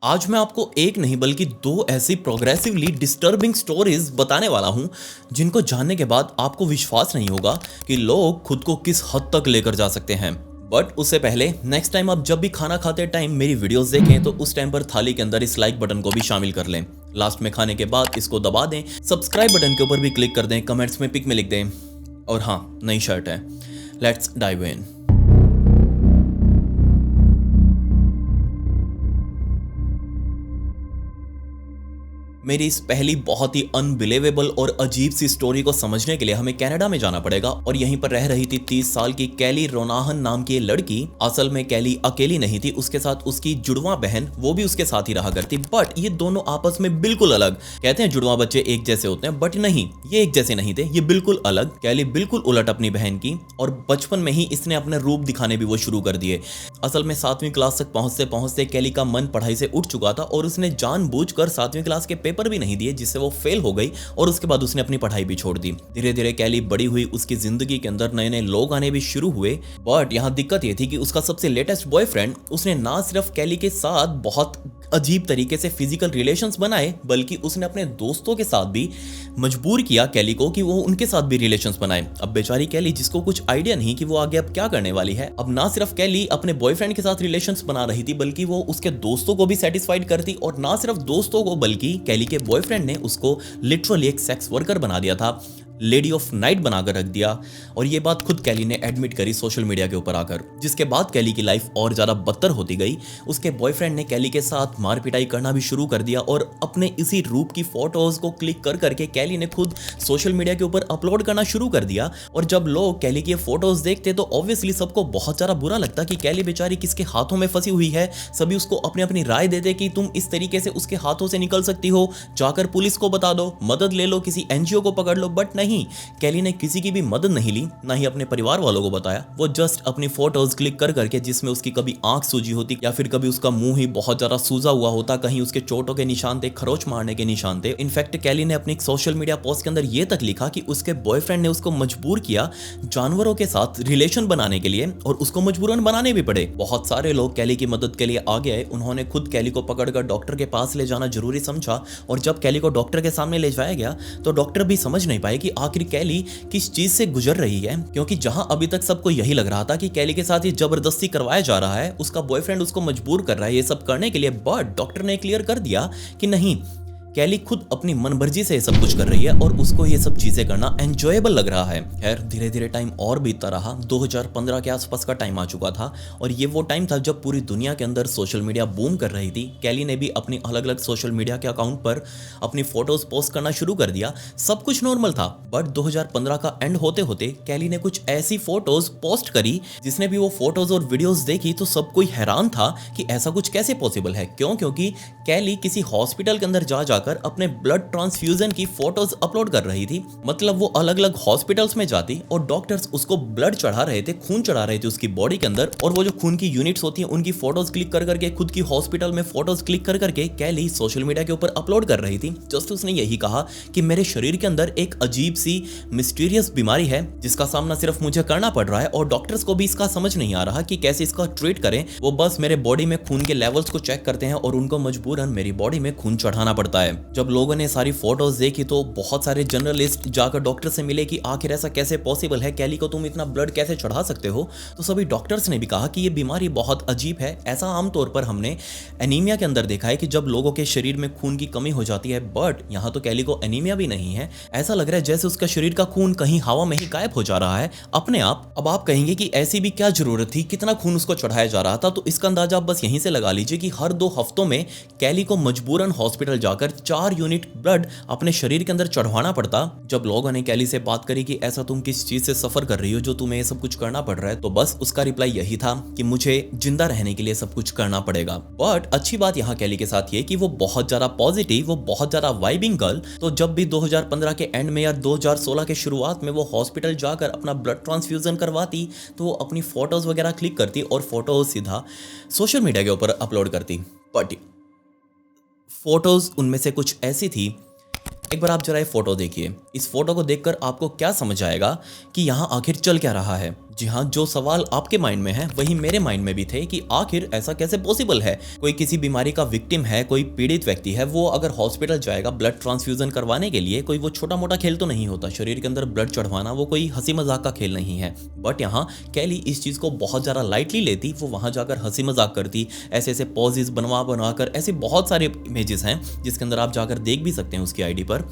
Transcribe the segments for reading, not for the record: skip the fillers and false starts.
आज मैं आपको एक नहीं बल्कि दो ऐसी प्रोग्रेसिवली डिस्टर्बिंग स्टोरीज बताने वाला हूं जिनको जानने के बाद आपको विश्वास नहीं होगा कि लोग खुद को किस हद तक लेकर जा सकते हैं। बट उससे पहले नेक्स्ट टाइम आप जब भी खाना खाते टाइम मेरी वीडियोस देखें तो उस टाइम पर थाली के अंदर इस लाइक बटन को भी शामिल कर लें। लास्ट में खाने के बाद इसको दबा दें, सब्सक्राइब बटन के ऊपर भी क्लिक कर दें, कमेंट्स में पिक में लिख दें और हाँ, नई शर्ट है। Let's dive in. मेरी इस पहली बहुत ही अनबिलीवेबल और अजीब सी स्टोरी को समझने के लिए हमें कनाडा में जाना पड़ेगा और यहीं पर रह रही थी 30 साल की कैली रोनाहन नाम की लड़की। असल में कैली अकेली नहीं थी, उसके साथ उसकी जुड़वा बहन वो भी उसके साथ ही रहा करती। बट ये दोनों आपस में बिल्कुल अलग। कहते हैं जुड़वा बच्चे एक जैसे होते हैं, बट नहीं, ये एक जैसे नहीं थे, ये बिल्कुल अलग। कैली बिल्कुल उलट अपनी बहन की और बचपन में ही इसने अपने रूप दिखाने भी वो शुरू कर दिए। असल में 7वीं क्लास तक पहुंचते पहुंचते कैली का मन पढ़ाई से उठ चुका था और उसने जानबूझकर 7वीं क्लास के पेपर भी नहीं दिए, जिससे वो फेल हो गई और उसके बाद उसने अपनी पढ़ाई भी छोड़ दी। धीरे धीरे कैली बड़ी हुई, उसकी जिंदगी के अंदर नए नए लोग आने भी शुरू हुए। बट यहाँ दिक्कत ये थी कि उसका सबसे लेटेस्ट बॉयफ्रेंड उसने ना सिर्फ कैली के साथ बहुत अजीब तरीके से फिजिकल रिलेशंस बनाए, बल्कि उसने अपने दोस्तों के साथ भी मजबूर किया कैली को कि वो उनके साथ भी रिलेशंस बनाए। अब बेचारी कैली, जिसको कुछ आइडिया नहीं कि वो आगे अब क्या करने वाली है, अब ना सिर्फ कैली अपने बॉयफ्रेंड के साथ रिलेशंस बना रही थी, बल्कि वो उसके दोस्तों को भी सेटिस्फाइड करती। और ना सिर्फ दोस्तों को, बल्कि कैली के बॉयफ्रेंड ने उसको लिटरली एक सेक्स वर्कर बना दिया था, लेडी ऑफ नाइट बनाकर रख दिया। और ये बात खुद कैली ने एडमिट करी सोशल मीडिया के ऊपर आकर, जिसके बाद कैली की लाइफ और ज्यादा बदतर होती गई। उसके बॉयफ्रेंड ने कैली के साथ मार पिटाई करना भी शुरू कर दिया और अपने इसी रूप की फोटोज को क्लिक कर करके कैली ने खुद सोशल मीडिया के ऊपर अपलोड करना शुरू कर दिया। और जब लोग कैली की फोटोज देखते तो ऑब्वियसली सबको बहुत ज्यादा बुरा लगता कि कैली बेचारी किसके हाथों में फंसी हुई है। सभी उसको अपनी अपनी राय देते कि तुम इस तरीके से उसके हाथों से निकल सकती हो, जाकर पुलिस को बता दो, मदद ले लो, किसी एनजीओ को पकड़ लो। बट नहीं, कैली ने किसी की भी मदद नहीं ली, ना ही अपने परिवार वालों को बताया। वो जस्ट अपनी फोटोज क्लिक कर करके, जिसमें उसकी कभी आंख सूजी होती या फिर कभी उसका मुंह ही बहुत ज्यादा सूजा हुआ होता, कहीं उसके चोटों के निशान थे, खरोच मारने के निशान थे। इनफैक्ट कैली ने अपनी सोशल मीडिया पोस्ट के अंदर यह तक लिखा कि उसके बॉयफ्रेंड ने उसको मजबूर किया जानवरों के साथ रिलेशन बनाने के लिए, और उसको मजबूरन बनाने भी पड़े। बहुत सारे लोग कैली की मदद के लिए आगे आए। उन्होंने खुद कैली को पकड़कर डॉक्टर के पास ले जाना जरूरी समझा। और जब कैली को डॉक्टर के सामने ले जाया गया तो डॉक्टर भी समझ नहीं पाए कि आखिर कैली किस चीज से गुजर रही है, क्योंकि जहां अभी तक सबको यही लग रहा था कि कैली के साथ ये जबरदस्ती करवाया जा रहा है, उसका बॉयफ्रेंड उसको मजबूर कर रहा है ये सब करने के लिए। बट डॉक्टर ने क्लियर कर दिया कि नहीं, कैली खुद अपनी मनमर्जी से ये सब कुछ कर रही है और उसको ये सब चीजें करना एंजॉयबल लग रहा है। खैर, धीरे धीरे टाइम और बीतता रहा। 2015 के आसपास का टाइम आ चुका था और ये वो टाइम था जब पूरी दुनिया के अंदर सोशल मीडिया बूम कर रही थी। कैली ने भी अपनी अलग अलग सोशल मीडिया के अकाउंट पर अपनी फोटोज पोस्ट करना शुरू कर दिया। सब कुछ नॉर्मल था। बट 2015 का एंड होते होते कैली ने कुछ ऐसी फोटोज पोस्ट करी जिसने भी वो फोटोज और वीडियोज देखी तो सब कोई हैरान था कि ऐसा कुछ कैसे पॉसिबल है। क्यों? क्योंकि कैली किसी हॉस्पिटल के अंदर जा अपने ब्लड ट्रांसफ्यूजन की फोटोज अपलोड कर रही थी। मतलब वो अलग अलग हॉस्पिटल्स में जाती और डॉक्टर्स उसको ब्लड चढ़ा रहे थे, खून चढ़ा रहे थे उसकी बॉडी के अंदर, और वो जो खून की यूनिट्स होती हैं उनकी फोटोज क्लिक कर करके, खुद की हॉस्पिटल में फोटोज क्लिक कर करके कैली सोशल मीडिया के ऊपर अपलोड कर रही थी। जस्ट उसने यही कहा कि मेरे शरीर के अंदर एक अजीब सी मिस्टीरियस बीमारी है जिसका सामना सिर्फ मुझे करना पड़ रहा है और डॉक्टर्स को भी इसका समझ नहीं आ रहा कि कैसे इसका ट्रीट करें। वो बस मेरे बॉडी में खून के लेवल्स को चेक करते हैं और उनको मजबूरन मेरी बॉडी में खून चढ़ाना पड़ता है। जब लोगों ने सारी फोटोज देखी तो बहुत सारे जर्नलिस्ट जाकर डॉक्टर से मिले कि आखिर ऐसा कैसे पॉसिबल है, कैली को तुम इतना ब्लड कैसे चढ़ा सकते हो। तो सभी डॉक्टर्स ने भी कहा कि ये बीमारी बहुत अजीब है। ऐसा आमतौर पर हमने एनीमिया के अंदर देखा है कि जब लोगों के शरीर में खून की कमी हो जाती है, बट यहाँ तो कैली को एनीमिया भी नहीं है। ऐसा लग रहा है जैसे उसका शरीर का खून कहीं हवा में ही गायब हो जा रहा है अपने आप। अब आप कहेंगे कि ऐसी भी क्या जरूरत थी, कितना खून उसको चढ़ाया जा रहा था। तो इसका अंदाजा आप बस यहीं से लगा लीजिए कि हर 2 हफ्तों में कैली को मजबूरन हॉस्पिटल जाकर 4 यूनिट ब्लड अपने शरीर के अंदर चढ़वाना पड़ता। जब लोगों ने कैली से बात करी कि ऐसा तुम किस चीज से सफर कर रही हो जो तुम्हें ये सब कुछ करना पड़ रहा है, तो बस उसका रिप्लाई यही था कि मुझे जिंदा रहने के लिए सब कुछ करना पड़ेगा। बट अच्छी बात यहाँ कैली के साथ ये कि वो बहुत ज्यादा पॉजिटिव, वो बहुत ज्यादा वाइबिंग गर्ल। तो जब भी 2015 के एंड में या 2016 के शुरुआत में वो हॉस्पिटल जाकर अपना ब्लड ट्रांसफ्यूजन करवाती तो वो अपनी फोटोज वगैरह क्लिक करती और फोटोज सीधा सोशल मीडिया के ऊपर अपलोड करती। बट फोटोज उनमें से कुछ ऐसी थी, एक बार आप जरा ये फोटो देखिए। इस फोटो को देखकर आपको क्या समझ आएगा कि यहाँ आखिर चल क्या रहा है। जी हाँ, जो सवाल आपके माइंड में है वही मेरे माइंड में भी थे कि आखिर ऐसा कैसे पॉसिबल है। कोई किसी बीमारी का विक्टिम है, कोई पीड़ित व्यक्ति है, वो अगर हॉस्पिटल जाएगा ब्लड ट्रांसफ्यूजन करवाने के लिए, कोई वो छोटा मोटा खेल तो नहीं होता। शरीर के अंदर ब्लड चढ़वाना वो कोई हंसी मजाक का खेल नहीं है। बट यहाँ कैली इस चीज़ को बहुत ज़्यादा लाइटली लेती, वो वहाँ जाकर हंसी मजाक करती, ऐसे ऐसे पॉजेज बनवा कर, ऐसे बहुत सारे इमेजेस हैं जिसके अंदर आप जाकर देख भी सकते हैं उसकी आईडी पर।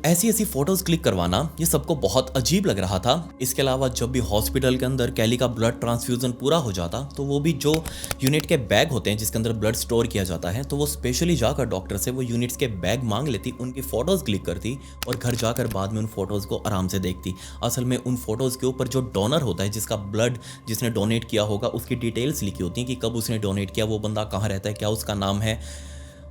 ऐसी ऐसी फोटोज क्लिक करवाना ये सबको बहुत अजीब लग रहा था। इसके अलावा जब भी हॉस्पिटल के अंदर कैली का ब्लड ट्रांसफ्यूजन पूरा हो जाता तो वो भी जो यूनिट के बैग होते हैं जिसके अंदर ब्लड स्टोर किया जाता है, तो वो स्पेशली जाकर डॉक्टर से वो यूनिट्स के बैग मांग लेती, उनकी फोटोज क्लिक करती और घर जाकर बाद में उन फोटोज को आराम से देखती। असल में उन फोटोज के ऊपर जो डोनर होता है, जिसका ब्लड जिसने डोनेट किया होगा, उसकी डिटेल्स लिखी होती हैं कि कब उसने डोनेट किया, वो बंदा कहाँ रहता है, क्या उसका नाम है।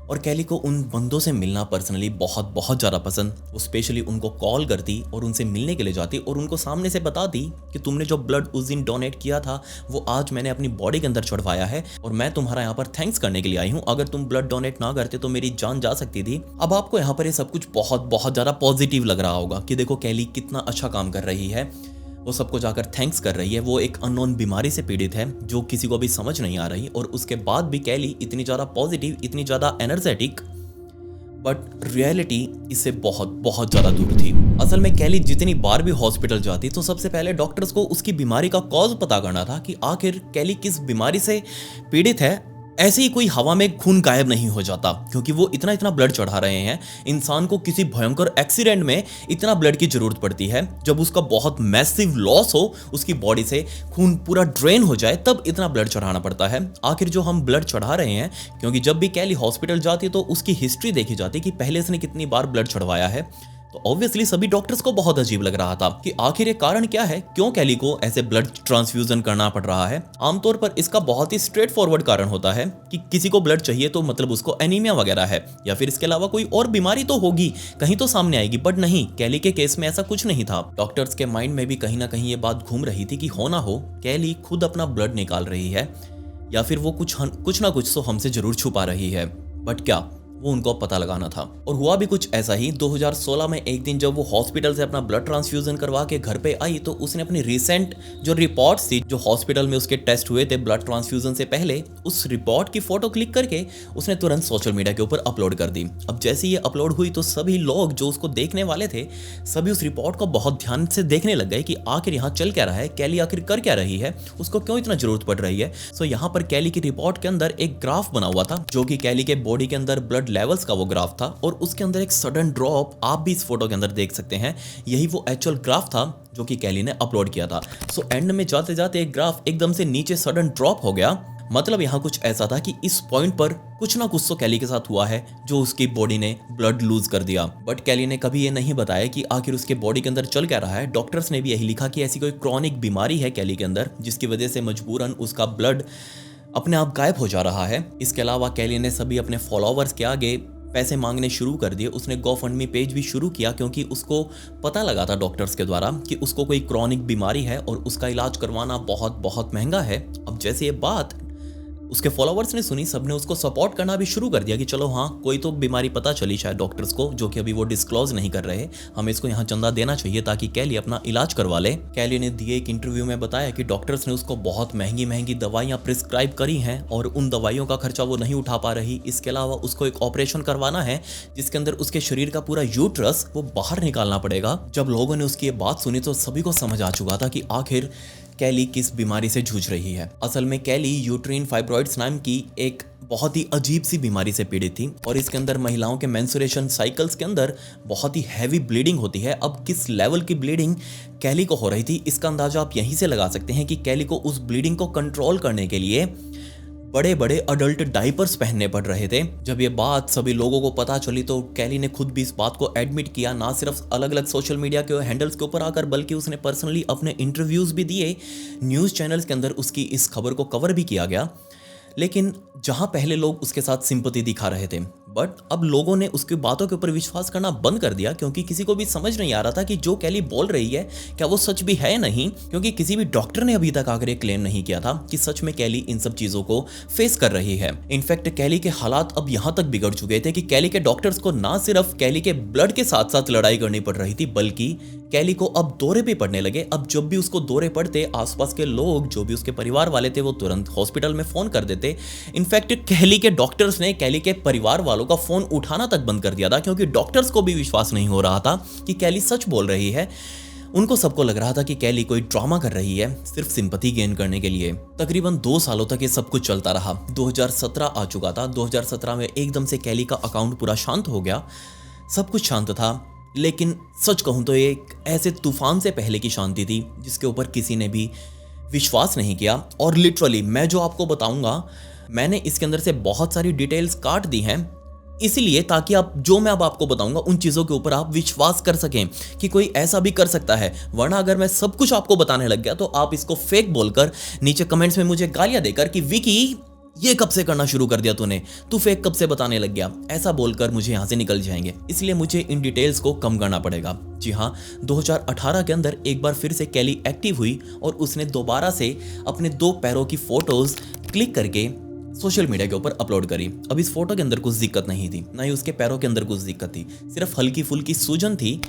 और कैली को उन बंदों से मिलना पर्सनली बहुत बहुत ज़्यादा पसंद। वो स्पेशली उनको कॉल करती और उनसे मिलने के लिए जाती और उनको सामने से बताती कि तुमने जो ब्लड उस दिन डोनेट किया था वो आज मैंने अपनी बॉडी के अंदर चढ़वाया है और मैं तुम्हारा यहाँ पर थैंक्स करने के लिए आई हूँ। अगर तुम ब्लड डोनेट ना करते तो मेरी जान जा सकती थी। अब आपको यहाँ पर ये सब कुछ बहुत बहुत ज़्यादा पॉजिटिव लग रहा होगा कि देखो कैली कितना अच्छा काम कर रही है, वो सबको जाकर थैंक्स कर रही है। वो एक अननोन बीमारी से पीड़ित है जो किसी को भी समझ नहीं आ रही, और उसके बाद भी कैली इतनी ज़्यादा पॉजिटिव, इतनी ज़्यादा एनर्जेटिक, बट रियलिटी इससे बहुत बहुत ज़्यादा दूर थी। असल में कैली जितनी बार भी हॉस्पिटल जाती तो सबसे पहले डॉक्टर्स को उसकी बीमारी का कॉज पता करना था कि आखिर कैली किस बीमारी से पीड़ित है। ऐसे ही कोई हवा में खून गायब नहीं हो जाता, क्योंकि वो इतना इतना ब्लड चढ़ा रहे हैं। इंसान को किसी भयंकर एक्सीडेंट में इतना ब्लड की जरूरत पड़ती है, जब उसका बहुत मैसिव लॉस हो, उसकी बॉडी से खून पूरा ड्रेन हो जाए, तब इतना ब्लड चढ़ाना पड़ता है। आखिर जो हम ब्लड चढ़ा रहे हैं, क्योंकि जब भी कैली हॉस्पिटल जाती तो उसकी हिस्ट्री देखी जाती कि पहले इसने कितनी बार ब्लड चढ़वाया है, तो ऑब्वियसली सभी डॉक्टर्स को बहुत अजीब लग रहा था कि आखिर ये कारण क्या है, क्यों कैली को ऐसे ब्लड ट्रांसफ्यूजन करना पड़ रहा है। आमतौर पर इसका बहुत ही स्ट्रेट फॉरवर्ड कारण होता है कि किसी को ब्लड चाहिए तो मतलब उसको एनीमिया वगैरह है, या फिर इसके अलावा कोई और बीमारी तो होगी, कहीं तो सामने आएगी। बट नहीं, कैली के केस में ऐसा कुछ नहीं था। डॉक्टर्स के माइंड में भी कहीं ना कहीं ये बात घूम रही थी कि हो ना हो कैली खुद अपना ब्लड निकाल रही है, या फिर वो कुछ ना कुछ तो हमसे जरूर छुपा रही है। बट क्या, वो उनको पता लगाना था। और हुआ भी कुछ ऐसा ही। 2016 में एक दिन जब वो हॉस्पिटल से अपना ब्लड ट्रांसफ्यूजन करवा के घर पे आई, तो उसने अपनी रिसेंट जो रिपोर्ट्स थी, जो हॉस्पिटल में उसके टेस्ट हुए थे ब्लड ट्रांसफ्यूजन से पहले, उस रिपोर्ट की फोटो क्लिक करके उसने तुरंत सोशल मीडिया के ऊपर अपलोड कर दी। अब जैसे ये अपलोड हुई तो सभी लोग जो उसको देखने वाले थे, सभी उस रिपोर्ट को बहुत ध्यान से देखने लग गए कि आखिर यहाँ चल क्या रहा है, कैली आखिर कर क्या रही है, उसको क्यों इतना जरूरत पड़ रही है। सो यहाँ पर कैली की रिपोर्ट के अंदर एक ग्राफ बना हुआ था, जो कि कैली के बॉडी के अंदर ब्लड लेवल्स का वो ग्राफ था, और उसके अंदर एक सडन ड्रॉप आप भी इस फोटो के अंदर देख सकते हैं। यही वो एक्चुअल ग्राफ था जो कि कैली ने अपलोड किया था। सो एंड में जाते जाते एक ग्राफ एकदम से नीचे सडन ड्रॉप हो गया। मतलब यहाँ कुछ ऐसा था कि इस पॉइंट पर कुछ ना कुछ तो कैली के साथ हुआ है, जो उसकी बॉडी ने ब्लड लूज कर दिया। बट कैली ने कभी ये नहीं बताया कि आखिर उसके बॉडी के अंदर चल क्या रहा है। डॉक्टर्स ने भी यही लिखा कि ऐसी कोई क्रॉनिक बीमारी है कैली के अंदर, जिसकी वजह से मजबूरन उसका ब्लड अपने आप गायब हो जा रहा है। इसके अलावा कैली ने सभी अपने फॉलोअर्स के आगे पैसे मांगने शुरू कर दिए। उसने गोफंडमी पेज भी शुरू किया, क्योंकि उसको पता लगा था डॉक्टर्स के द्वारा कि उसको कोई क्रॉनिक बीमारी है और उसका इलाज करवाना बहुत बहुत महंगा है। अब जैसे ये बात उसके फॉलोअर्स ने सुनी, सबने उसको सपोर्ट करना भी शुरू कर दिया कि चलो हाँ, कोई तो बीमारी पता चली शायद डॉक्टर्स को, जो कि अभी वो डिस्क्लोज नहीं कर रहे, हमें इसको यहाँ चंदा देना चाहिए ताकि कैली अपना इलाज करवा ले। कैली ने दिए एक इंटरव्यू में बताया कि डॉक्टर्स ने उसको बहुत महंगी महंगी दवाइयाँ प्रिस्क्राइब करी हैं और उन दवाइयों का खर्चा वो नहीं उठा पा रही। इसके अलावा उसको एक ऑपरेशन करवाना है जिसके अंदर उसके शरीर का पूरा यूट्रस वो बाहर निकालना पड़ेगा। जब लोगों ने उसकी ये बात सुनी तो सभी को समझ आ चुका था कि आखिर कैली किस बीमारी से जूझ रही है। असल में कैली यूट्रीन फाइब्रॉइड्स नाम की एक बहुत ही अजीब सी बीमारी से पीड़ित थी, और इसके अंदर महिलाओं के मेंस्ट्रुएशन साइकिल्स के अंदर बहुत ही हैवी ब्लीडिंग होती है। अब किस लेवल की ब्लीडिंग कैली को हो रही थी, इसका अंदाजा आप यहीं से लगा सकते हैं कि कैली को उस ब्लीडिंग को कंट्रोल करने के लिए बड़े बड़े अडल्ट डाइपर्स पहनने पड़ रहे थे। जब ये बात सभी लोगों को पता चली तो कैली ने खुद भी इस बात को एडमिट किया, ना सिर्फ अलग अलग सोशल मीडिया के हैंडल्स के ऊपर आकर, बल्कि उसने पर्सनली अपने इंटरव्यूज भी दिए। न्यूज़ चैनल्स के अंदर उसकी इस खबर को कवर भी किया गया। लेकिन जहां पहले लोग उसके साथ सिंपैथी दिखा रहे थे, बट अब लोगों ने उसकी बातों के ऊपर विश्वास करना बंद कर दिया, क्योंकि किसी को भी समझ नहीं आ रहा था कि जो कैली बोल रही है क्या वो सच भी है नहीं, क्योंकि किसी भी डॉक्टर ने अभी तक आकर ये क्लेम नहीं किया था कि सच में कैली इन सब चीजों को फेस कर रही है। इनफैक्ट कैली के हालात अब यहां तक बिगड़ चुके थे कि कैली के डॉक्टर्स को ना सिर्फ कैली के ब्लड के साथ साथ लड़ाई करनी पड़ रही थी, बल्कि कैली को अब दौरे भी पड़ने लगे। अब जब भी उसको दौरे पड़ते, आसपास के लोग जो भी उसके परिवार वाले थे वो तुरंत हॉस्पिटल में फोन कर देते। इनफैक्ट कैली के डॉक्टर्स ने कैली के परिवार वालों का फोन उठाना तक बंद कर दिया था, क्योंकि डॉक्टर्स को भी विश्वास नहीं हो रहा था कि कैली सच बोल रही है। उनको सबको लग रहा था कि कैली कोई ड्रामा कर रही है सिर्फ सिंपैथी गेन करने के लिए। तकरीबन 2 सालों तक ये सब कुछ चलता रहा। 2017 आ चुका था। 2017 में एकदम से कैली का अकाउंट पूरा शांत हो गया। सब कुछ शांत था, लेकिन सच कहूं तो ये एक ऐसे तूफान से पहले की शांति थी जिसके ऊपर किसी ने भी विश्वास नहीं किया। और लिटरली मैं जो आपको बताऊंगा, मैंने इसके अंदर से बहुत सारी डिटेल्स काट दी हैं, इसलिए ताकि आप जो मैं अब आपको बताऊंगा उन चीज़ों के ऊपर आप विश्वास कर सकें कि कोई ऐसा भी कर सकता है। वरना अगर मैं सब कुछ आपको बताने लग गया तो आप इसको फेक बोलकर नीचे कमेंट्स में मुझे गालियां देकर कि विकी ये कब से करना शुरू कर दिया तूने, तू फेक कब से बताने लग गया, ऐसा बोलकर मुझे यहाँ से निकल जाएंगे। इसलिए मुझे इन डिटेल्स को कम करना पड़ेगा। जी हाँ, 2018 के अंदर एक बार फिर से कैली एक्टिव हुई और उसने दोबारा से अपने 2 पैरों की फोटोज क्लिक करके सोशल मीडिया के ऊपर अपलोड करी। अब इस फोटो के अंदर कुछ दिक्कत नहीं थी, ना ही उसके पैरों के अंदर कुछ दिक्कत थी, सिर्फ हल्की फुल्की सूजन थी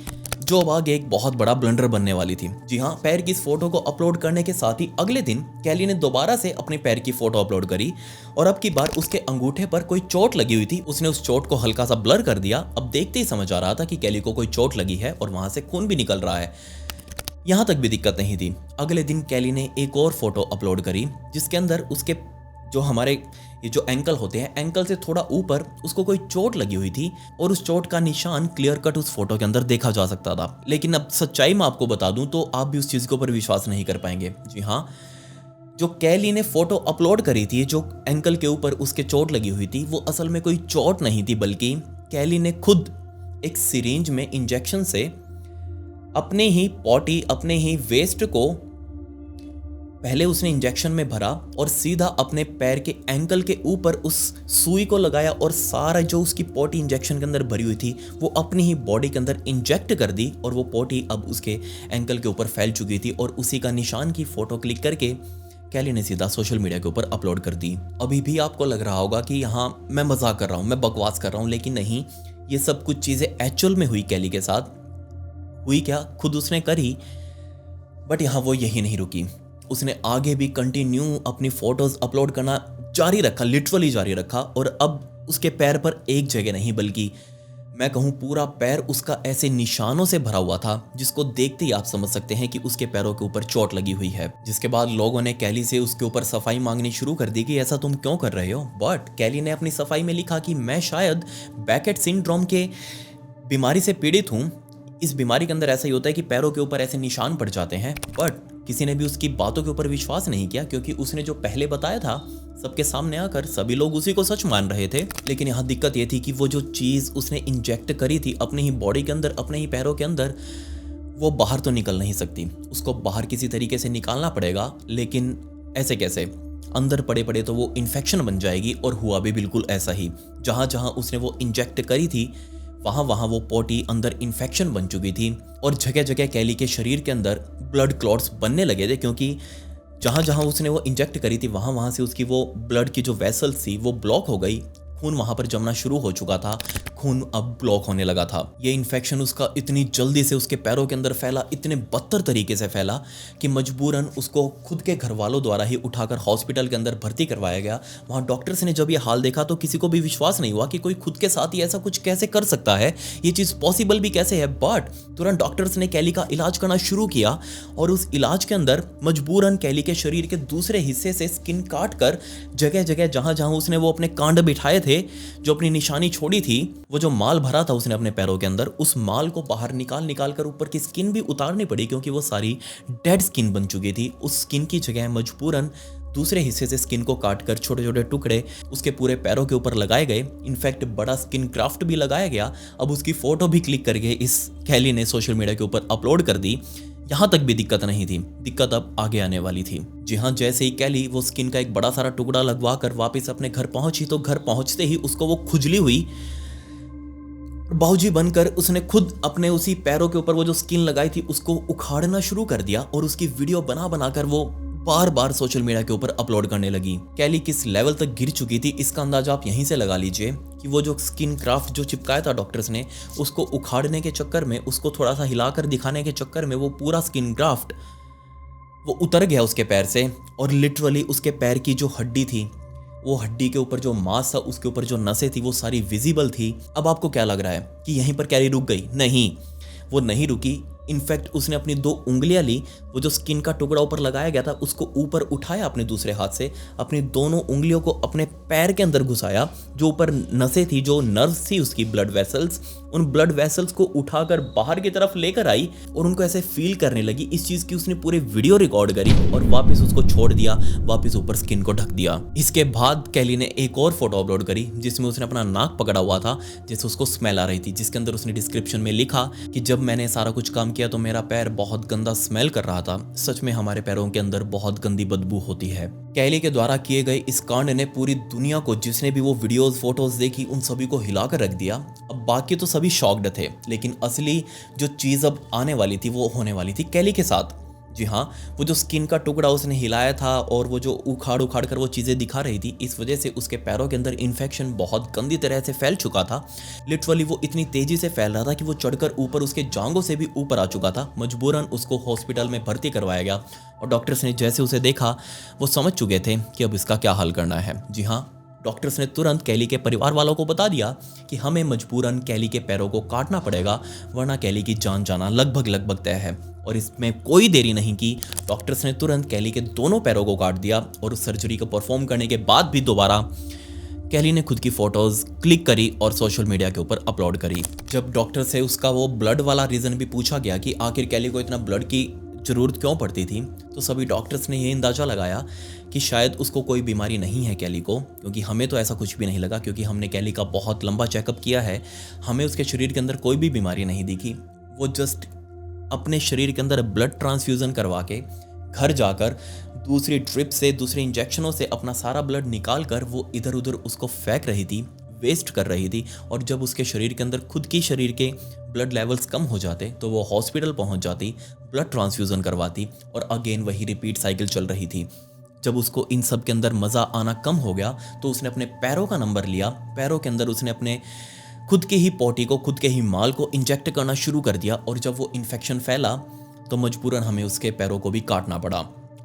जो अब आगे एक बहुत बड़ा ब्लंडर बनने वाली थी। जी हाँ, पैर की इस फोटो को अपलोड करने के साथ ही अगले दिन कैली ने दोबारा से अपने पैर की फोटो अपलोड करी और अब की बार उसके अंगूठे पर कोई चोट लगी हुई थी। उसने उस चोट को हल्का सा ब्लर कर दिया। अब देखते ही समझ आ रहा था कि कैली को कोई चोट लगी है और वहां से खून भी निकल रहा है। यहां तक भी दिक्कत नहीं थी। अगले दिन कैली ने एक और फोटो अपलोड करी जिसके अंदर उसके जो हमारे ये जो एंकल होते हैं, एंकल से थोड़ा ऊपर उसको कोई चोट लगी हुई थी और उस चोट का निशान क्लियर कट उस फोटो के अंदर देखा जा सकता था। लेकिन अब सच्चाई मैं आपको बता दूं तो आप भी उस चीज के ऊपर विश्वास नहीं कर पाएंगे। जी हाँ, जो कैली ने फोटो अपलोड करी थी, जो एंकल के ऊपर उसके चोट लगी हुई थी, वो असल में कोई चोट नहीं थी, बल्कि कैली ने खुद एक सिरिंज में इंजेक्शन से अपने ही पॉटी, अपने ही वेस्ट को पहले उसने इंजेक्शन में भरा और सीधा अपने पैर के एंकल के ऊपर उस सुई को लगाया और सारा जो उसकी पोटी इंजेक्शन के अंदर भरी हुई थी वो अपनी ही बॉडी के अंदर इंजेक्ट कर दी और वो पोटी अब उसके एंकल के ऊपर फैल चुकी थी और उसी का निशान की फोटो क्लिक करके कैली ने सीधा सोशल मीडिया के ऊपर अपलोड कर दी। अभी भी आपको लग रहा होगा कि यहाँ मैं मजाक कर रहा हूँ, मैं बकवास कर रहा हूँ, लेकिन नहीं, ये सब कुछ चीज़ें एक्चुअल में हुई। कैली के साथ हुई क्या, खुद उसने करी। बट यहाँ वो यही नहीं रुकी, उसने आगे भी कंटिन्यू अपनी फोटोज अपलोड करना जारी रखा, लिटरली जारी रखा। और अब उसके पैर पर एक जगह नहीं बल्कि मैं कहूँ पूरा पैर उसका ऐसे निशानों से भरा हुआ था जिसको देखते ही आप समझ सकते हैं कि उसके पैरों के ऊपर चोट लगी हुई है। जिसके बाद लोगों ने कैली से उसके ऊपर सफाई मांगनी शुरू कर दी कि ऐसा तुम क्यों कर रहे हो। बट कैली ने अपनी सफाई में लिखा कि मैं शायद बैकेट सिंड्रोम के बीमारी से पीड़ित हूँ। इस बीमारी के अंदर ऐसा ही होता है कि पैरों के ऊपर ऐसे निशान पड़ जाते हैं। बट किसी ने भी उसकी बातों के ऊपर विश्वास नहीं किया, क्योंकि उसने जो पहले बताया था सबके सामने आकर सभी लोग उसी को सच मान रहे थे। लेकिन यहाँ दिक्कत ये थी कि वो जो चीज़ उसने इंजेक्ट करी थी अपने ही बॉडी के अंदर, अपने ही पैरों के अंदर, वो बाहर तो निकल नहीं सकती। उसको बाहर किसी तरीके से निकालना पड़ेगा, लेकिन ऐसे कैसे, अंदर पड़े पड़े तो वो इन्फेक्शन बन जाएगी। और हुआ भी बिल्कुल ऐसा ही। जहाँ जहाँ उसने वो इंजेक्ट करी थी वहाँ वहाँ वो पोटी अंदर इन्फेक्शन बन चुकी थी और जगह जगह कैली के शरीर के अंदर ब्लड क्लॉट्स बनने लगे थे, क्योंकि जहाँ जहाँ उसने वो इंजेक्ट करी थी वहाँ वहाँ से उसकी वो ब्लड की जो वेसल्स थी वो ब्लॉक हो गई। खून वहाँ पर जमना शुरू हो चुका था, खून अब ब्लॉक होने लगा था। ये इन्फेक्शन उसका इतनी जल्दी से उसके पैरों के अंदर फैला, इतने बदतर तरीके से फैला कि मजबूरन उसको खुद के घर वालों द्वारा ही उठाकर हॉस्पिटल के अंदर भर्ती करवाया गया। वहाँ डॉक्टर्स ने जब ये हाल देखा तो किसी को भी विश्वास नहीं हुआ कि कोई खुद के साथ ही ऐसा कुछ कैसे कर सकता है, ये चीज़ पॉसिबल भी कैसे है। बट तुरंत डॉक्टर्स ने कैली का इलाज करना शुरू किया और उस इलाज के अंदर मजबूरन कैली के शरीर के दूसरे हिस्से से स्किन काट कर जगह जगह जहाँ जहाँ उसने वो अपने कांड बिठाए थे, जो अपनी निशानी छोड़ी थी, वो जो माल भरा था उसने अपने पैरों के अंदर, उस माल को बाहर निकाल कर ऊपर की स्किन भी उतारनी पड़ी, क्योंकि वो सारी डेड स्किन बन चुकी थी। उस स्किन की जगह मजबूरन दूसरे हिस्से से स्किन को काटकर छोटे छोटे टुकड़े उसके पूरे पैरों के ऊपर लगाए गए। इनफैक्ट बड़ा स्किन क्राफ्ट भी लगाया गया। अब उसकी फोटो भी क्लिक करके इस कैली ने सोशल मीडिया के ऊपर अपलोड कर दी यहाँ तक भी दिक्कत नहीं थी, दिक्कत अब आगे आने वाली थी। जी हाँ, जैसे ही कैली वो स्किन का एक बड़ा सारा टुकड़ा लगवा कर वापस अपने घर पहुंची तो घर पहुंचते ही उसको वो खुजली हुई। बाऊजी बनकर उसने खुद अपने उसी पैरों के ऊपर वो जो स्किन लगाई थी उसको उखाड़ना शुरू कर दिया और उसकी वीडियो बना बनाकर वो बार बार सोशल मीडिया के ऊपर अपलोड करने लगी। कैली किस लेवल तक गिर चुकी थी इसका अंदाजा आप यहीं से लगा लीजिए कि वो जो स्किन क्राफ्ट जो चिपकाया था डॉक्टर्स ने, उसको उखाड़ने के चक्कर में, उसको थोड़ा सा हिलाकर दिखाने के चक्कर में वो पूरा स्किन क्राफ्ट वो उतर गया उसके पैर से और लिटरली उसके पैर की जो हड्डी थी, वो हड्डी के ऊपर जो मांस था, उसके ऊपर जो नसें थी, वो सारी विजिबल थी। अब आपको क्या लग रहा है कि यहीं पर कैली रुक गई? नहीं, वो नहीं रुकी। इनफैक्ट उसने अपनी 2 उंगलियां ली, वो जो स्किन का टुकड़ा ऊपर लगाया गया था उसको ऊपर उठाया अपने दूसरे हाथ से, अपनी दोनों उंगलियों को अपने पैर के अंदर घुसाया, जो ऊपर नसें थी, जो नर्व्स थी उसकी, ब्लड वेसल्स, उन ब्लड वेसल्स को उठाकर बाहर की तरफ लेकर आई और उनको ऐसे फील करने लगी। इस चीज की उसने पूरे वीडियो रिकॉर्ड करी और वापस उसको छोड़ दिया, वापस ऊपर स्किन को ढक दिया। इसके बाद कैली ने एक और फोटो अपलोड करी जिसमें उसने अपना नाक पकड़ा हुआ था, जैसे उसको स्मेल आ रही थी, जिसके अंदर उसने डिस्क्रिप्शन में लिखा कि जब मैंने सारा कुछ काम किया तो मेरा पैर बहुत गंदा स्मेल कर रहा था। सच में हमारे पैरों के अंदर बहुत गंदी बदबू होती है। कैली के द्वारा किए गए इस कांड ने पूरी दुनिया को, जिसने भी वो वीडियोस फोटोज देखी, उन सभी को हिलाकर रख दिया। अब बाकी तो सभी शॉक्ड थे, लेकिन असली जो चीज अब आने वाली थी वो होने वाली थी कैली के साथ। जी हाँ, वो जो स्किन का टुकड़ा उसने हिलाया था और वो जो उखाड़ कर वो चीज़ें दिखा रही थी, इस वजह से उसके पैरों के अंदर इन्फेक्शन बहुत गंदी तरह से फैल चुका था। लिटरली वो इतनी तेज़ी से फैल रहा था कि वो चढ़कर ऊपर उसके जांघों से भी ऊपर आ चुका था। मजबूरन उसको हॉस्पिटल में भर्ती करवाया गया और डॉक्टर्स ने जैसे उसे देखा वो समझ चुके थे कि अब इसका क्या हल करना है। जी हाँ, डॉक्टर्स ने तुरंत कैली के परिवार वालों को बता दिया कि हमें मजबूरन कैली के पैरों को काटना पड़ेगा, वरना कैली की जान जाना लगभग तय है। और इसमें कोई देरी नहीं की, डॉक्टर्स ने तुरंत कैली के दोनों पैरों को काट दिया और उस सर्जरी को परफॉर्म करने के बाद भी दोबारा कैली ने खुद की फोटोज क्लिक करी और सोशल मीडिया के ऊपर अपलोड करी। जब डॉक्टर से उसका वो ब्लड वाला रीज़न भी पूछा गया कि आखिर कैली को इतना ब्लड की ज़रूरत क्यों पड़ती थी, तो सभी डॉक्टर्स ने ये अंदाज़ा लगाया कि शायद उसको कोई बीमारी नहीं है कैली को, क्योंकि हमें तो ऐसा कुछ भी नहीं लगा, क्योंकि हमने कैली का बहुत लंबा चेकअप किया है, हमें उसके शरीर के अंदर कोई भी बीमारी नहीं दिखी। वो जस्ट अपने शरीर के अंदर ब्लड ट्रांसफ्यूज़न करवा के घर जाकर दूसरी ड्रिप से, दूसरे इंजेक्शनों से अपना सारा ब्लड निकाल कर वो इधर उधर उसको फेंक रही थी, वेस्ट कर रही थी। और जब उसके शरीर के अंदर खुद की शरीर के ब्लड लेवल्स कम हो जाते तो वो हॉस्पिटल पहुंच जाती, ब्लड ट्रांसफ्यूज़न करवाती और अगेन वही रिपीट साइकिल चल रही थी। जब उसको इन सब के अंदर मज़ा आना कम हो गया तो उसने अपने पैरों का नंबर लिया, पैरों के अंदर उसने अपने खुद के ही पोटी को, खुद के ही माल को इंजेक्ट करना शुरू कर दिया। और जब वो इन्फेक्शन फैला तो मजबूरन हमें उसके पैरों को भी काटना पड़ा।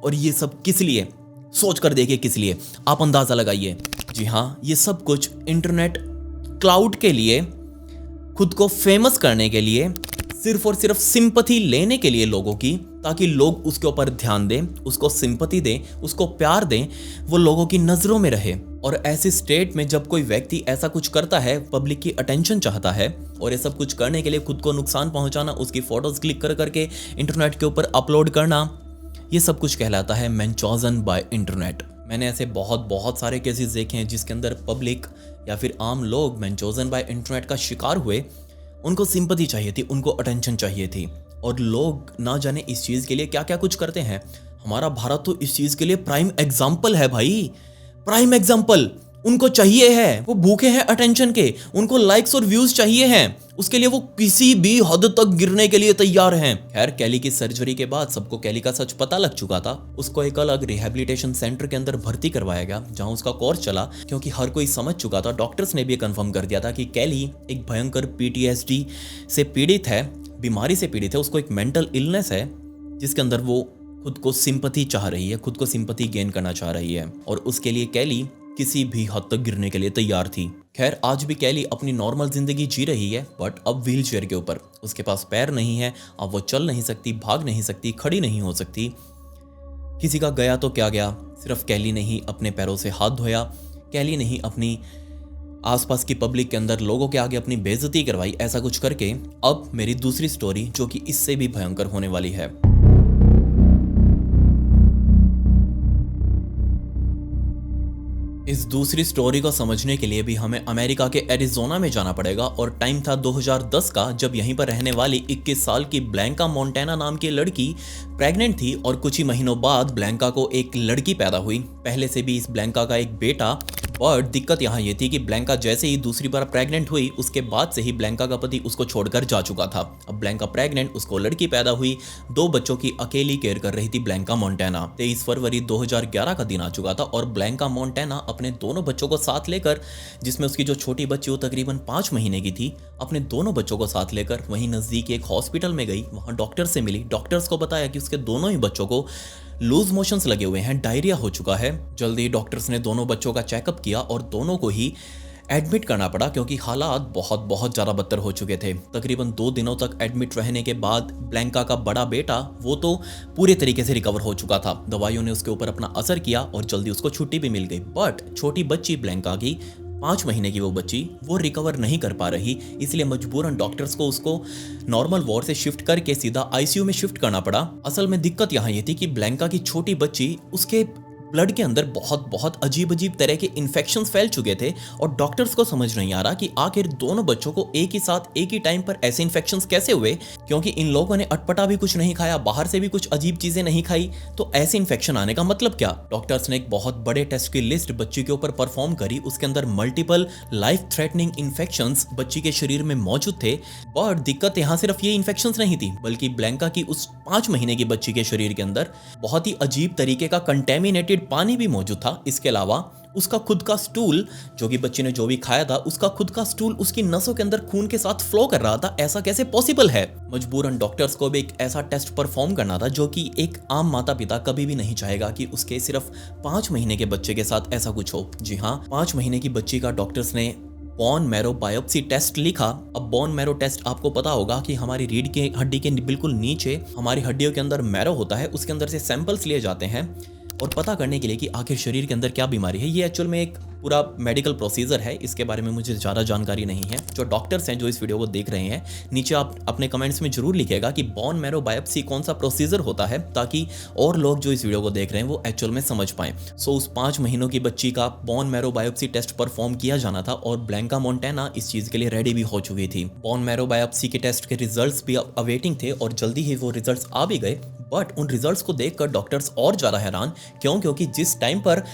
और ये सब किस लिए? सोच कर देखिए किस लिए, आप अंदाज़ा लगाइए। जी हाँ, ये सब कुछ इंटरनेट क्लाउड के लिए, खुद को फेमस करने के लिए, सिर्फ और सिर्फ सिंपैथी लेने के लिए लोगों की, ताकि लोग उसके ऊपर ध्यान दें, उसको सिंपैथी दें, उसको प्यार दें, वो लोगों की नज़रों में रहे। और ऐसी स्टेट में जब कोई व्यक्ति ऐसा कुछ करता है, पब्लिक की अटेंशन चाहता है, और ये सब कुछ करने के लिए खुद को नुकसान पहुंचाना, उसकी फोटोज क्लिक कर करके इंटरनेट के ऊपर अपलोड करना, ये सब कुछ कहलाता है मैन चॉजन बाय इंटरनेट। मैंने ऐसे बहुत सारे केसेस देखे हैं जिसके अंदर पब्लिक या फिर आम लोग मैन चॉजन बाय इंटरनेट का शिकार हुए। उनको सिंपैथी चाहिए थी, उनको अटेंशन चाहिए थी, और लोग ना जाने इस चीज़ के लिए क्या क्या कुछ करते हैं। हमारा भारत तो इस चीज़ के लिए प्राइम एग्जाम्पल है भाई, प्राइम एग्जाम्पल। उनको चाहिए है, वो भूखे हैं अटेंशन के, उनको लाइक्स और व्यूज चाहिए हैं, उसके लिए वो किसी भी हद तक गिरने के लिए तैयार हैं। खैर, कैली की सर्जरी के बाद सबको कैली का सच पता लग चुका था। उसको एक अलग रिहेबिलिटेशन सेंटर के अंदर भर्ती करवाया गया जहां उसका कोर्स चला, क्योंकि हर कोई समझ चुका था, डॉक्टर्स ने भी कंफर्म कर दिया था कि कैली एक भयंकर PTSD से पीड़ित है, बीमारी से पीड़ित है। उसको एक मेंटल इलनेस है जिसके अंदर वो खुद को सिंपैथी चाह रही है, खुद को सिंपैथी गेन करना चाह रही है, और उसके लिए कैली किसी भी हद तक गिरने के लिए तैयार थी। खैर, आज भी कैली अपनी नॉर्मल जिंदगी जी रही है, बट अब व्हील चेयर के ऊपर। उसके पास पैर नहीं है, अब वो चल नहीं सकती, भाग नहीं सकती, खड़ी नहीं हो सकती। किसी का गया तो क्या गया, सिर्फ कैली ने ही अपने पैरों से हाथ धोया, कैली ने ही अपनी आसपास की पब्लिक के अंदर लोगों के आगे अपनी बेइज्जती करवाई। ऐसा कुछ करके अब मेरी दूसरी स्टोरी, जो कि इससे भी भयंकर होने वाली है। इस इस दूसरी स्टोरी को समझने के लिए भी हमें अमेरिका के एरिजोना में जाना पड़ेगा और टाइम था 2010 का, जब यहीं पर रहने वाली 21 साल की ब्लैंका मोंटेना नाम की लड़की प्रेग्नेंट थी और कुछ ही महीनों बाद ब्लैंका को एक लड़की पैदा हुई। पहले से भी इस ब्लैंका का एक बेटा, बट दिक्कत यहाँ ये थी कि ब्लैंका जैसे ही दूसरी बार प्रेग्नेंट हुई उसके बाद से ही ब्लैंका का पति उसको छोड़कर जा चुका था। अब ब्लैंका प्रेग्नेंट, उसको लड़की पैदा हुई, 2 बच्चों की अकेली केयर कर रही थी ब्लैंका मोंटेना। 23 फरवरी 2011 का दिन आ चुका था और ब्लैंका मोंटेना अपने दोनों बच्चों को साथ लेकर, जिसमें उसकी जो छोटी बच्ची वो तकरीबन 5 महीने की थी, अपने दोनों बच्चों को साथ लेकर वहीं नजदीक एक हॉस्पिटल में गई। वहां डॉक्टर से मिली। डॉक्टर्स को बताया कि उसके दोनों ही बच्चों को लूज मोशंस लगे हुए हैं, डायरिया हो चुका है। जल्दी ही डॉक्टर्स ने दोनों बच्चों का चेकअप किया और दोनों को ही एडमिट करना पड़ा क्योंकि हालात बहुत ज़्यादा बदतर हो चुके थे। तकरीबन 2 दिनों तक एडमिट रहने के बाद ब्लैंका का बड़ा बेटा वो तो पूरे तरीके से रिकवर हो चुका था। दवाइयों ने उसके ऊपर अपना असर किया और जल्दी उसको छुट्टी भी मिल गई। बट छोटी बच्ची ब्लैंका की, 5 महीने की वो बच्ची, वो रिकवर नहीं कर पा रही, इसलिए मजबूरन डॉक्टर्स को उसको नॉर्मल वार्ड से शिफ्ट करके सीधा आईसीयू में शिफ्ट करना पड़ा। असल में दिक्कत यहाँ ये थी कि ब्लैंका की छोटी बच्ची, उसके ब्लड के अंदर बहुत अजीब तरह के इन्फेक्शंस फैल चुके थे और डॉक्टर्स को समझ नहीं आ रहा कि आखिर दोनों बच्चों को एक ही साथ एक ही टाइम पर ऐसे इन्फेक्शंस कैसे हुए, क्योंकि इन लोगों ने अटपटा भी कुछ नहीं खाया, बाहर से भी कुछ अजीब चीजें नहीं खाई, तो ऐसे इन्फेक्शन आने का मतलब क्या। डॉक्टर्स ने एक बहुत बड़े टेस्ट की लिस्ट बच्ची के ऊपर परफॉर्म करी। उसके अंदर मल्टीपल लाइफ थ्रेटनिंग इन्फेक्शंस बच्ची के शरीर में मौजूद थे। बट दिक्कत यहाँ सिर्फ ये इन्फेक्शंस नहीं थी, बल्कि ब्लैंका की उस 5 महीने की बच्ची के शरीर के अंदर बहुत ही अजीब तरीके का कंटेमिनेटेड पानी भी मौजूद था। इसके अलावा उसका खुद का स्टूल, जो कि बच्चे ने जो भी खाया था, उसका खुद का स्टूल उसकी नसों के अंदर खून के साथ फ्लो कर रहा था। ऐसा कैसे पॉसिबल है। मजबूरन डॉक्टर्स को भी एक ऐसा टेस्ट परफॉर्म करना था जो कि एक आम माता पिता कभी भी नहीं चाहेगा कि उसके सिर्फ 5 महीने के बच्चे के साथ ऐसा कुछ हो। जी हाँ, 5 महीने की बच्ची का डॉक्टर्स ने बोन मैरो बायोप्सी टेस्ट लिखा। अब बोन मैरो टेस्ट आपको पता होगा कि हमारी रीढ़ की हड्डी के बिल्कुल नीचे हमारी हड्डियों के अंदर मैरो होता है, उसके अंदर से सैंपल्स लिए जाते हैं और पता करने के लिए कि आखिर शरीर के अंदर क्या बीमारी है। ये एक्चुअल में एक पूरा मेडिकल प्रोसीजर है, इसके बारे में मुझे ज़्यादा जानकारी नहीं है। जो डॉक्टर्स हैं जो इस वीडियो को देख रहे हैं, नीचे आप अपने कमेंट्स में जरूर लिखिएगा कि बोन मैरो बायोप्सी कौन सा प्रोसीजर होता है, ताकि और लोग जो इस वीडियो को देख रहे हैं वो एक्चुअल में समझ पाएं। सो उस 5 महीनों की बच्ची का bone marrow biopsy test perform किया जाना था और ब्लैंका मोंटेना इस चीज़ के लिए रेडी भी हो चुकी थी। बोन मैरो बायोप्सी के टेस्ट के रिजल्ट्स भी अवेटिंग थे और जल्दी ही वो रिजल्ट्स आ भी गए। बट उन रिजल्ट्स को देखकर डॉक्टर्स और ज़्यादा हैरान, क्योंकि जिस टाइम पर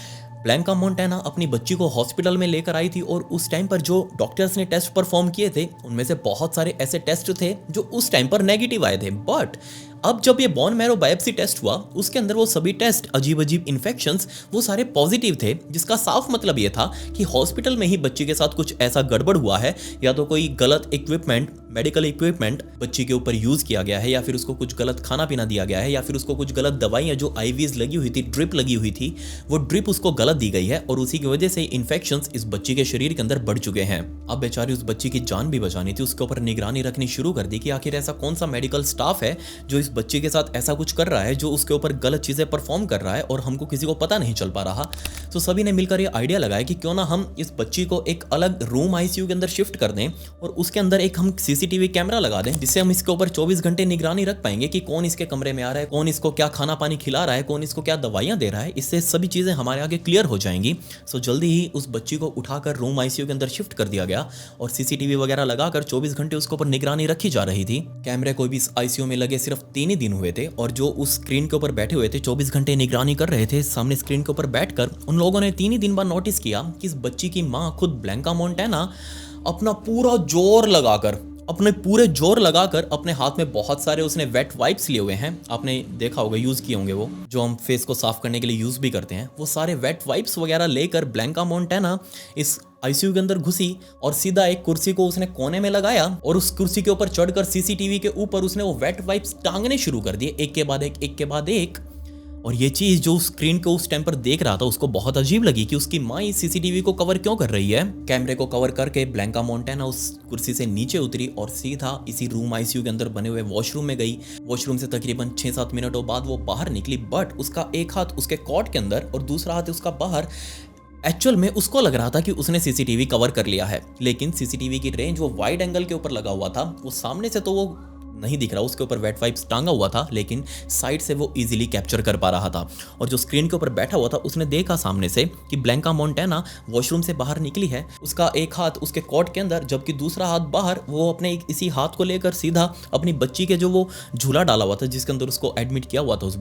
ब्लैंका मोंटेना अपनी बच्ची को हॉस्पिटल में लेकर आई थी और उस टाइम पर जो डॉक्टर्स ने टेस्ट परफॉर्म किए थे, उनमें से बहुत सारे ऐसे टेस्ट थे जो उस टाइम पर नेगेटिव आए थे। बट अब जब ये बोन मैरो बायोप्सी टेस्ट हुआ, उसके अंदर वो सभी टेस्ट, अजीब इन्फेक्शंस, वो सारे पॉजिटिव थे, जिसका साफ मतलब ये था कि हॉस्पिटल में ही बच्ची के साथ कुछ ऐसा गड़बड़ हुआ है, या तो कोई गलत इक्विपमेंट, मेडिकल इक्विपमेंट बच्ची के ऊपर यूज किया गया है, या फिर उसको कुछ गलत खाना पीना दिया गया है, या फिर उसको कुछ गलत दवाइयां जो आईवीज लगी हुई थी, ड्रिप लगी हुई थी, वो ड्रिप उसको गलत दी गई है और उसी की वजह से इन्फेक्शंस इस बच्ची के शरीर के अंदर बढ़ चुके हैं। अब बेचारी उस बच्ची की जान भी बचानी थी, उसके ऊपर निगरानी रखनी शुरू कर दी कि आखिर ऐसा कौन सा मेडिकल स्टाफ है जो इस बच्ची के साथ ऐसा कुछ कर रहा है, जो उसके ऊपर गलत चीजें परफॉर्म कर रहा है और हमको किसी को पता नहीं चल पा रहा। तो सभी ने मिलकर ये आइडिया लगाया कि क्यों ना हम इस बच्ची को एक अलग रूम आईसीयू के अंदर शिफ्ट कर दें और उसके अंदर एक हम सीसीटीवी कैमरा लगा दें, जिससे हम इसके ऊपर 24 घंटे निगरानी रख पाएंगे कि कौन इसके कमरे में आ रहा है, कौन इसको क्या खाना पानी खिला रहा है, कौन इसको क्या दवाइयां दे रहा है। इससे सभी चीजें हमारे आगे क्लियर हो जाएंगी। सो जल्दी ही उस बच्ची को उठाकर रूम आईसीयू के अंदर शिफ्ट कर दिया गया और सीसीटीवी वगैरह लगाकर 24 घंटे उसके ऊपर निगरानी रखी जा रही थी। कैमरे को भी इस आईसीयू में लगे सिर्फ 3 ही दिन हुए थे और जो उस स्क्रीन के ऊपर बैठे हुए थे, 24 घंटे निगरानी कर रहे थे सामने स्क्रीन के ऊपर बैठकर, उन लोगों ने 3 ही दिन बाद नोटिस किया कि इस बच्ची की मां खुद ब्लैंका मोंटेना अपना पूरा जोर लगाकर अपने हाथ में बहुत सारे उसने वेट वाइप्स लिए हुए हैं। आपने देखा होगा, यूज किए होंगे, वो जो हम फेस को साफ करने के लिए यूज भी करते हैं, वो सारे वेट वाइप्स वगैरह लेकर ब्लैंका मोंटेना इस आईसीयू के अंदर घुसी और सीधा एक कुर्सी को उसने कोने में लगाया और उस कुर्सी के ऊपर चढ़कर सीसीटीवी के ऊपर उसने वो वेट वाइप्स टांगने शुरू कर दिए, एक के बाद एक। और ये चीज जो स्क्रीन को उस टाइम पर देख रहा था, उसको बहुत अजीब लगी कि उसकी माँ इस सीसीटीवी को कवर क्यों कर रही है। कैमरे को कवर करके ब्लैंका मोंटेना उस कुर्सी से नीचे उतरी और सीधा इसी रूम आईसीयू के अंदर बने हुए वॉशरूम में गई। वॉशरूम से तकरीबन 6-7 मिनटों बाद वो बाहर निकली, बट उसका एक हाथ उसके कॉट के अंदर और दूसरा हाथ उसका बाहर। एक्चुअल में उसको लग रहा था कि उसने सीसीटीवी कवर कर लिया है, लेकिन सीसीटीवी की रेंज वो वाइड एंगल के ऊपर लगा हुआ था, वो सामने से तो वो नहीं दिख रहा, उसके ऊपर वेट वाइप्स टांगा हुआ था, लेकिन साइड से वो इजीली कैप्चर कर पा रहा था। और जो स्क्रीन के ऊपर बैठा हुआ था उसने देखा सामने से कि ब्लैंका मोंटेना वॉशरूम से बाहर निकली है, उसका एक हाथ उसके कोट के अंदर जबकि दूसरा हाथ बाहर, वो अपने इसी हाथ को लेकर सीधा अपनी बच्ची के जो वो झूला डाला हुआ था जिसके अंदर उसको एडमिट किया हुआ था उस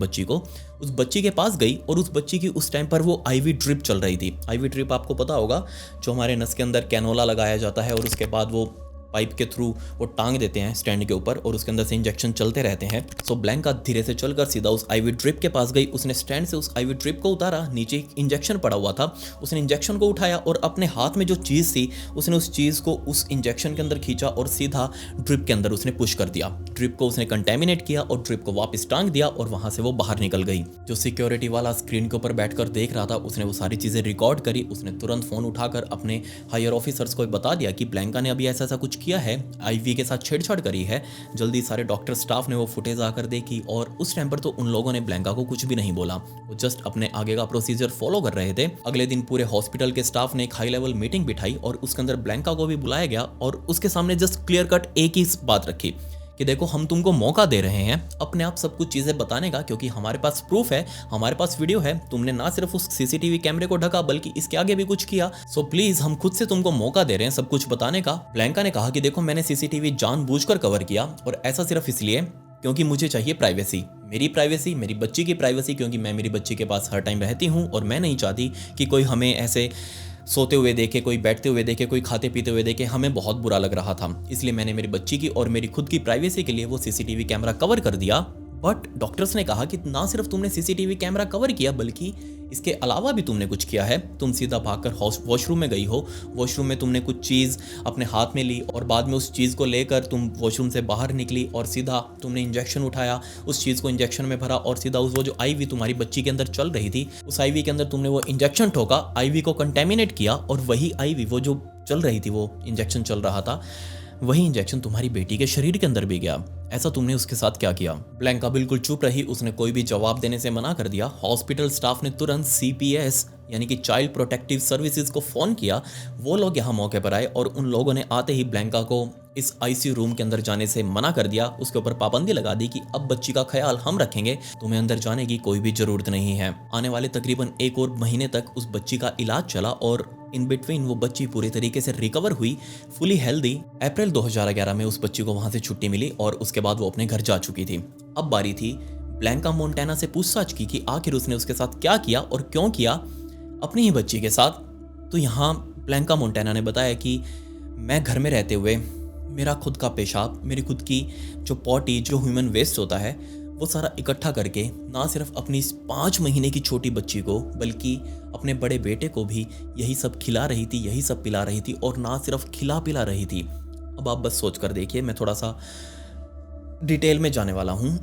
बच्ची के पास गई और उस बच्ची की उस टाइम पर वो आईवी ड्रिप चल रही थी। आईवी ड्रिप आपको पता होगा, जो हमारे नस के अंदर कैनोला लगाया जाता है और उसके बाद वो पाइप के थ्रू वो टांग देते हैं स्टैंड के ऊपर और उसके अंदर से इंजेक्शन चलते रहते हैं। सो ब्लैंका धीरे से चलकर सीधा उस आईवी ड्रिप के पास गई, उसने स्टैंड से उस आईवी ड्रिप को उतारा, नीचे एक इंजेक्शन पड़ा हुआ था, उसने इंजेक्शन को उठाया और अपने हाथ में जो चीज़ थी उसने उस चीज़ को उस इंजेक्शन के अंदर खींचा और सीधा ड्रिप के अंदर उसने पुश कर दिया। ड्रिप को उसने कंटेमिनेट किया और ड्रिप को वापस टांग दिया और वहां से वो बाहर निकल गई। जो सिक्योरिटी वाला स्क्रीन के ऊपर बैठकर देख रहा था उसने वो सारी चीज़ें रिकॉर्ड करी, उसने तुरंत फ़ोन उठाकर अपने हायर ऑफिसर्स को बता दिया कि ब्लैंका ने अभी ऐसा कुछ किया है, आईवी के साथ छेड़छाड़ करी है। जल्दी सारे डॉक्टर स्टाफ ने वो फुटेज आकर देखी और उस टाइम पर तो उन लोगों ने ब्लैंका को कुछ भी नहीं बोला, वो जस्ट अपने आगे का प्रोसीजर फॉलो कर रहे थे। अगले दिन पूरे हॉस्पिटल के स्टाफ ने एक हाई लेवल मीटिंग बिठाई और उसके अंदर ब्लैंका को भी बुलाया गया और उसके सामने जस्ट क्लियर कट एक ही बात रखी कि देखो हम तुमको मौका दे रहे हैं अपने आप सब कुछ चीज़ें बताने का, क्योंकि हमारे पास प्रूफ है, हमारे पास वीडियो है, तुमने ना सिर्फ उस सीसीटीवी कैमरे को ढका बल्कि इसके आगे भी कुछ किया। सो प्लीज हम खुद से तुमको मौका दे रहे हैं सब कुछ बताने का। ब्लैंका ने कहा कि देखो मैंने सीसीटीवी जानबूझकर कवर किया और ऐसा सिर्फ इसलिए क्योंकि मुझे चाहिए प्राइवेसी, मेरी प्राइवेसी, मेरी बच्ची की प्राइवेसी, क्योंकि मैं मेरी बच्ची के पास हर टाइम रहती हूँ और मैं नहीं चाहती कि कोई हमें ऐसे सोते हुए देखे, कोई बैठते हुए देखे, कोई खाते पीते हुए देखे, हमें बहुत बुरा लग रहा था। इसलिए मैंने मेरी बच्ची की और मेरी खुद की प्राइवेसी के लिए वो सीसीटीवी कैमरा कवर कर दिया। बट डॉक्टर्स ने कहा कि ना सिर्फ तुमने सीसीटीवी कैमरा कवर किया बल्कि इसके अलावा भी तुमने कुछ किया है। तुम सीधा भागकर वॉशरूम में गई हो, वॉशरूम में तुमने कुछ चीज़ अपने हाथ में ली और बाद में उस चीज़ को लेकर तुम वॉशरूम से बाहर निकली और सीधा तुमने इंजेक्शन उठाया, उस चीज़ को इंजेक्शन में भरा और सीधा उस वो जो आईवी तुम्हारी बच्ची के अंदर चल रही थी उस आईवी के अंदर तुमने वो इंजेक्शन ठोका, आईवी को कंटेमिनेट किया और वही आईवी वो जो चल रही थी, वो इंजेक्शन चल रहा था, वही इंजेक्शन तुम्हारी बेटी के शरीर के अंदर भी गया। ऐसा तुमने उसके साथ क्या किया? ब्लैंका बिल्कुल चुप रही, उसने कोई भी जवाब देने से मना कर दिया। हॉस्पिटल स्टाफ ने तुरंत CPS यानी कि चाइल्ड प्रोटेक्टिव सर्विसेज को फ़ोन किया। वो लोग यहाँ मौके पर आए और उन लोगों ने आते ही ब्लैंका को इस ICU रूम के अंदर जाने से मना कर दिया। उसके ऊपर पाबंदी लगा दी कि अब बच्ची का ख्याल हम रखेंगे, तुम्हें अंदर जाने की कोई भी ज़रूरत नहीं है। आने वाले तकरीबन 1 और महीने तक उस बच्ची का इलाज चला और इन बिटवीन वो बच्ची पूरी तरीके से रिकवर हुई, फुली हेल्दी। अप्रैल 2011 में उस बच्ची को वहाँ से छुट्टी मिली और उसके बाद वो अपने घर जा चुकी थी। अब बारी थी ब्लैंका मोंटेना से पूछताछ की कि आखिर उसने उसके साथ क्या किया और क्यों किया, अपनी ही बच्ची के साथ। तो यहाँ ब्लैंका मोंटेना ने बताया कि मैं घर में रहते हुए मेरा खुद का पेशाब, मेरी खुद की जो पॉटी, जो ह्यूमन वेस्ट होता है, वो सारा इकट्ठा करके ना सिर्फ अपनी 5 महीने की छोटी बच्ची को बल्कि अपने बड़े बेटे को भी यही सब खिला रही थी, यही सब पिला रही थी और ना सिर्फ खिला पिला रही थी। अब आप बस सोच कर देखिए, मैं थोड़ा सा डिटेल में जाने वाला हूँ।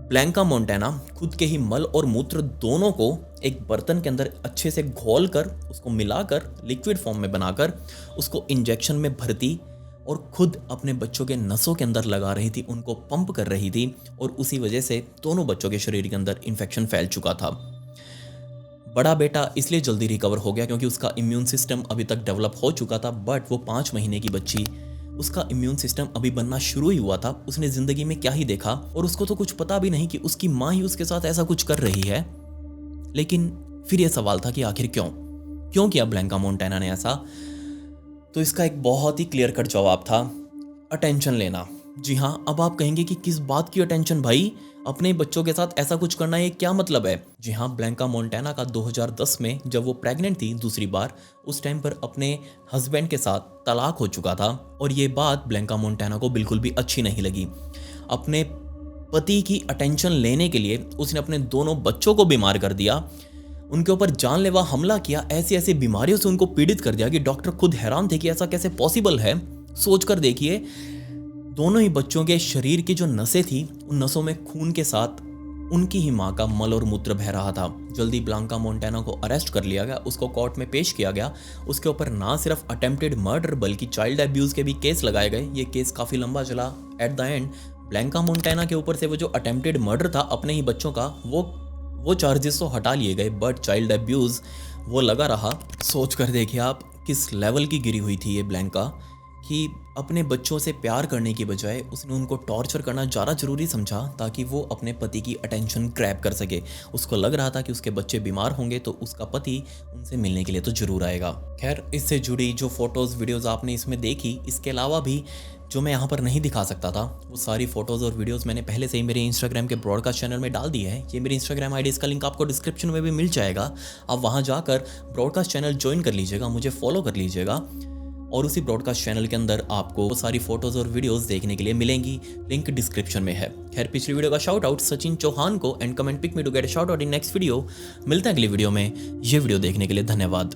ब्लैंका मोंटेना खुद के ही मल और मूत्र दोनों को एक बर्तन के अंदर अच्छे से घोल कर, उसको मिलाकर, लिक्विड फॉर्म में बनाकर उसको इंजेक्शन में भरती और खुद अपने बच्चों के नसों के अंदर लगा रही थी, उनको पंप कर रही थी और उसी वजह से दोनों बच्चों के शरीर के अंदर इन्फेक्शन फैल चुका था। बड़ा बेटा इसलिए जल्दी रिकवर हो गया क्योंकि उसका इम्यून सिस्टम अभी तक डेवलप हो चुका था, बट वो 5 महीने की बच्ची, उसका इम्यून सिस्टम अभी बनना शुरू ही हुआ था। उसने ज़िंदगी में क्या ही देखा और उसको तो कुछ पता भी नहीं कि उसकी माँ ही उसके साथ ऐसा कुछ कर रही है। लेकिन फिर यह सवाल था कि आखिर क्यों किया ब्लैंका मोंटेना ने ऐसा? तो इसका एक बहुत ही क्लियर कट जवाब था, अटेंशन लेना। जी हाँ, अब आप कहेंगे कि किस बात की अटेंशन भाई, अपने बच्चों के साथ ऐसा कुछ करना ये क्या मतलब है? जी हाँ, ब्लैंका मोंटेना का 2010 में जब वो प्रेग्नेंट थी दूसरी बार, उस टाइम पर अपने हस्बैंड के साथ तलाक हो चुका था और ये बात ब्लैंका मोंटेना को बिल्कुल भी अच्छी नहीं लगी। अपने पति की अटेंशन लेने के लिए उसने अपने दोनों बच्चों को बीमार कर दिया, उनके ऊपर जानलेवा हमला किया, ऐसी ऐसी बीमारियों से उनको पीड़ित कर दिया कि डॉक्टर खुद हैरान थे कि ऐसा कैसे पॉसिबल है। सोच कर देखिए, दोनों ही बच्चों के शरीर की जो नसें थी, उन नसों में खून के साथ उनकी ही माँ का मल और मूत्र बह रहा था। जल्दी ब्लैंका मोंटेना को अरेस्ट कर लिया गया, उसको कोर्ट में पेश किया गया। उसके ऊपर ना सिर्फ अटेम्प्टेड मर्डर बल्कि चाइल्ड अब्यूज़ के भी केस लगाए गए। ये केस काफ़ी लंबा चला। At the end Blanca montana के ऊपर से वो जो अटेम्प्टेड मर्डर था अपने ही बच्चों का, वो चार्जेस तो हटा लिए गए, बट चाइल्ड अब्यूज़ वो लगा रहा। सोच कर देखिए आप किस लेवल की गिरी हुई थी ये ब्लैंका, कि अपने बच्चों से प्यार करने की बजाय उसने उनको टॉर्चर करना ज़्यादा ज़रूरी समझा ताकि वो अपने पति की अटेंशन ग्रैब कर सके। उसको लग रहा था कि उसके बच्चे बीमार होंगे तो उसका पति उनसे मिलने के लिए तो ज़रूर आएगा। खैर, इससे जुड़ी जो फ़ोटोज़ वीडियोज़ आपने इसमें देखी, इसके अलावा भी जो मैं यहाँ पर नहीं दिखा सकता था, वो सारी फ़ोटोज़ और वीडियोज़ मैंने पहले से ही मेरे इंस्टाग्राम के ब्रॉडकास्ट चैनल में डाल दिए हैं। ये मेरी इंस्टाग्राम आईडी, इसका लिंक आपको डिस्क्रिप्शन में भी मिल जाएगा। आप वहाँ जाकर ब्रॉडकास्ट चैनल ज्वाइन कर लीजिएगा, मुझे फॉलो कर लीजिएगा और उसी ब्रॉडकास्ट चैनल के अंदर आपको सारी फोटोज़ और वीडियोज़ देखने के लिए मिलेंगी। लिंक डिस्क्रिप्शन में है। खैर, पिछली वीडियो का शाउट आउट सचिन चौहान को and comment pick me to get a shout out in next video. मिलते हैं अगली वीडियो में। ये वीडियो देखने के लिए धन्यवाद।